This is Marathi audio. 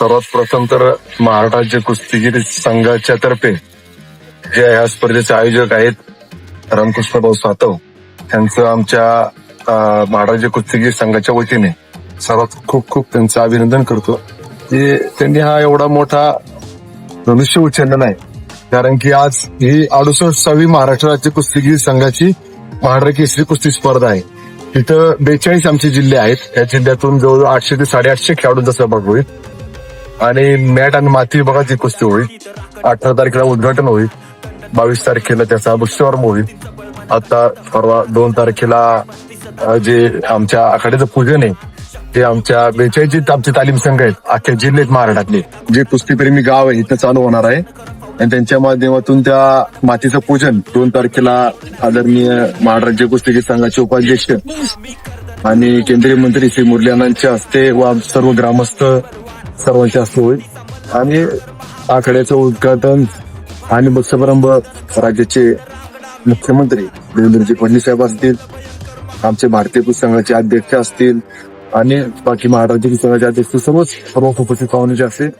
सर्वात प्रथम तर महाराष्ट्र राज्य कुस्तीगीर संघाच्या तर्फे जे या स्पर्धेचे आयोजक आहेत रामकृष्ण भाऊ सातव त्यांचं आमच्या महाराष्ट्र राज्य कुस्तीगीर संघाच्या वतीने सर्वात खूप खूप त्यांचं अभिनंदन करतो की त्यांनी हा एवढा मोठा धनुष्य उचलला नाही. कारण की आज ही 68वी महाराष्ट्र राज्य कुस्तीगीर संघाची महाराष्ट्र केसरी कुस्ती स्पर्धा आहे. तिथं 42 आमचे जिल्हे आहेत. या जिल्ह्यातून जवळ 800 ते 850 खेळाडूंचा सहभाग होईल आणि मॅट आणि माती विभागाची कुस्ती होईल. 18 तारखेला उद्घाटन होईल, 22 तारखेला त्याचा शुभारंभ होईल. आता परवा 2 तारखेला जे आमच्या आखाड्याचं पूजन आहे ते आमच्या 42 आमचे तालीम संघ आहेत अख्ख्या जिल्ह्यात महाराष्ट्रातले जे कुस्तीप्रेमी गाव आहे इथं चालू होणार आहे आणि त्यांच्या माध्यमातून त्या मातीचं पूजन 2 तारखेला आदरणीय महाराष्ट्र राज्य कुस्तीगीर संघाचे उपाध्यक्ष आणि केंद्रीय मंत्री श्री मुरली अण्णांच्या हस्ते व सर्व ग्रामस्थ सर्वांच्या हस्ते होईल. आणि आखाड्याचं उद्घाटन आणि समारंभ राज्याचे मुख्यमंत्री देवेंद्रजी फडणवीस साहेब असतील, आमचे भारतीय कुस्ती संघाचे अध्यक्ष असतील आणि बाकी महाराष्ट्र कुस्ती संघाचे अध्यक्ष सर्व उपस्थित पाहुणे जे असतील